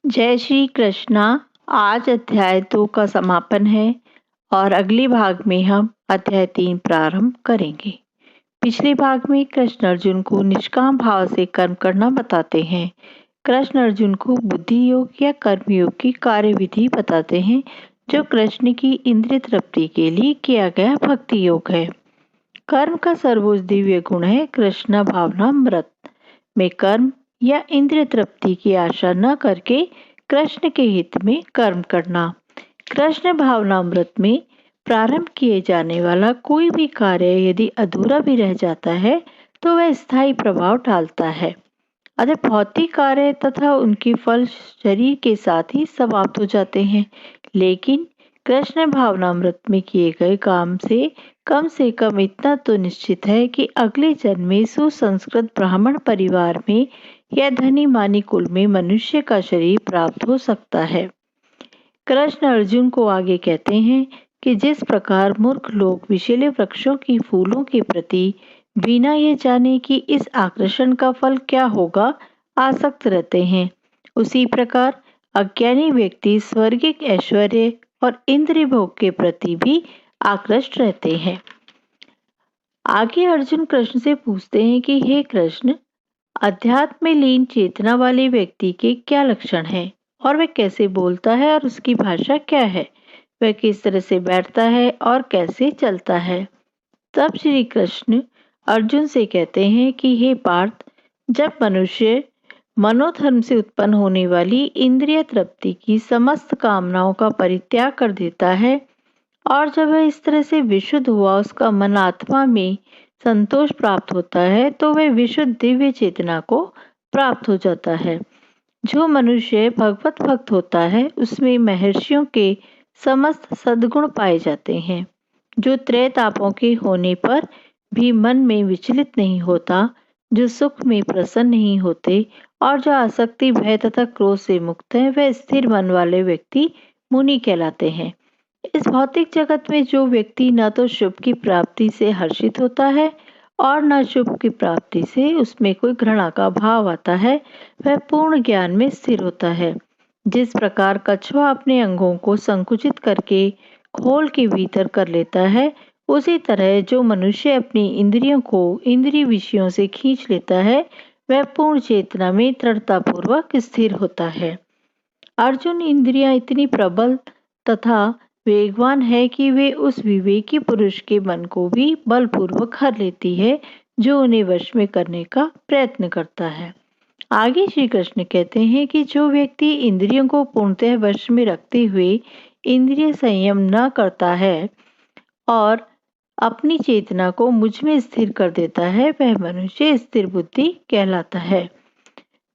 जय श्री कृष्णा। आज अध्याय 2 का समापन है और अगले भाग में हम अध्याय 3 प्रारंभ करेंगे। पिछले भाग में कृष्ण अर्जुन को निष्काम भाव से कर्म करना बताते हैं। कृष्ण अर्जुन को बुद्धि योग या कर्म योग की कार्यविधि बताते हैं, जो कृष्ण की इंद्रिय तृप्ति के लिए किया गया भक्ति योग है। कर्म का सर्वोच्च दिव्य गुण है कृष्ण भावनामृत में कर्म या इंद्रिय तृप्ति की आशा न करके कृष्ण के हित में कर्म करना। कृष्ण भावनामृत में प्रारंभ किए जाने वाला कोई भी कार्य यदि अधूरा भी रह जाता है तो वह स्थायी प्रभाव डालता है। अतः भौतिक कार्य तथा उनके फल शरीर के साथ ही समाप्त हो जाते हैं, लेकिन कृष्ण भावनामृत में किए गए काम से कम इतना तो निश्चित है कि अगले जन्म में सुसंस्कृत ब्राह्मण परिवार में या धनी मानी कुल में मनुष्य का शरीर प्राप्त हो सकता है। कृष्ण अर्जुन को आगे कहते हैं कि जिस प्रकार मूर्ख लोग विषैले वृक्षों की फूलों के प्रति बिना यह जाने कि इस आकर्षण का फल क्या होगा आसक्त रहते हैं, उसी प्रकार अज्ञानी व्यक्ति स्वर्गिक ऐश्वर्य और इंद्रिय भोग के प्रति भी आकृष्ट रहते हैं। आगे अर्जुन कृष्ण से पूछते हैं कि हे कृष्ण, अध्यात्म में लीन चेतना वाले व्यक्ति के क्या लक्षण हैं और वह कैसे बोलता है और उसकी भाषा क्या है, वह किस तरह से बैठता है और कैसे चलता है। तब श्री कृष्ण अर्जुन से कहते हैं कि हे पार्थ, जब मनुष्य मनोधर्म से उत्पन्न होने वाली इंद्रिय तृप्ति की समस्त कामनाओं का परित्याग कर देता है और जब वह इस तरह से विशुद्ध हुआ उसका मन आत्मा में संतोष प्राप्त होता है तो वह विशुद्ध दिव्य चेतना को प्राप्त हो जाता है। जो मनुष्य भगवत भक्त होता है उसमें महर्षियों के समस्त सद्गुण पाए जाते हैं, जो त्रय तापों के होने पर भी मन में विचलित नहीं होता, जो सुख में प्रसन्न नहीं होते और जो आसक्ति भय तथा क्रोध से मुक्त है, वह स्थिर मन वाले व्यक्ति मुनि कहलाते हैं। इस भौतिक जगत में जो व्यक्ति न तो शुभ की प्राप्ति से हर्षित होता है और न शुभ की प्राप्ति से उसमें कोई घृणा का भाव आता है, वह पूर्ण ज्ञान में स्थिर होता है। जिस प्रकार कछुआ अपने अंगों को संकुचित करके खोल के भीतर कर लेता है, उसी तरह जो मनुष्य अपनी इंद्रियों को इंद्रिय विषयों से खींच लेता है, वह पूर्ण चेतना में दृढ़तापूर्वक स्थिर होता है। अर्जुन, इंद्रियां इतनी प्रबल तथा वेगवान है कि वे उस विवेकी पुरुष के मन को भी बलपूर्वक हर लेती है, जो उन्हें वश में करने का प्रयत्न करता है। आगे श्री कृष्ण कहते हैं कि जो व्यक्ति इंद्रियों को पूर्णतः वश में रखते हुए इंद्रिय संयम न करता है और अपनी चेतना को मुझ में स्थिर कर देता है, वह मनुष्य स्थिर बुद्धि कहलाता है।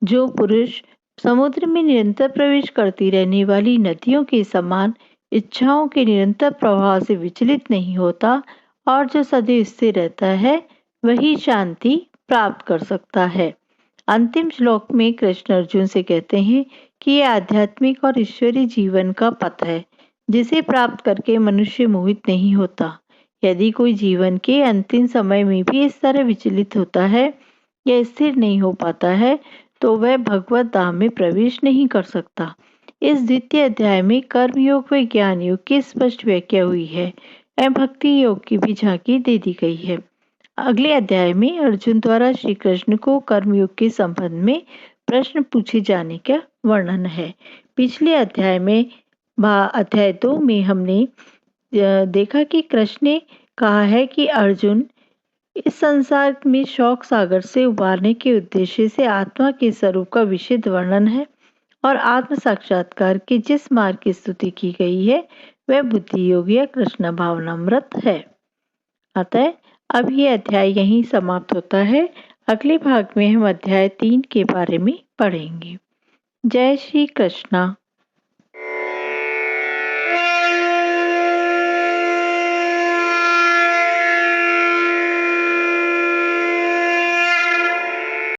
जो पुरुष समुद्र में निरंतर प्रवेश करती रहने वाली नदियों के समान इच्छाओं के निरंतर प्रवाह से विचलित नहीं होता और जो सदैव स्थिर रहता है, वही शांति प्राप्त कर सकता है। अंतिम श्लोक में कृष्ण अर्जुन से कहते हैं कि यह आध्यात्मिक और ईश्वरीय जीवन का पथ है, जिसे प्राप्त करके मनुष्य मोहित नहीं होता। यदि कोई जीवन के अंतिम समय में भी इस तरह विचलित होता है या स्थिर नहीं हो पाता है, तो वह भगवत धाम में प्रवेश नहीं कर सकता। इस द्वितीय अध्याय में कर्म योग व ज्ञान योग की स्पष्ट व्याख्या हुई है एवं भक्ति योग की भी झांकी दे दी गई है। अगले अध्याय में अर्जुन द्वारा श्री कृष्ण को कर्मयोग के संबंध में प्रश्न पूछे जाने का वर्णन है। पिछले अध्याय में अध्याय 2 में हमने देखा कि कृष्ण ने कहा है कि अर्जुन, इस संसार में शौक सागर से उबारने के उद्देश्य से आत्मा के स्वरूप का विशद वर्णन है और आत्म साक्षात्कार के जिस मार्ग की स्तुति की गई है वह बुद्धि योग या कृष्ण भावनामृत है। अतः अब ये अध्याय यहीं समाप्त होता है। अगले भाग में हम अध्याय 3 के बारे में पढ़ेंगे। जय श्री कृष्णा।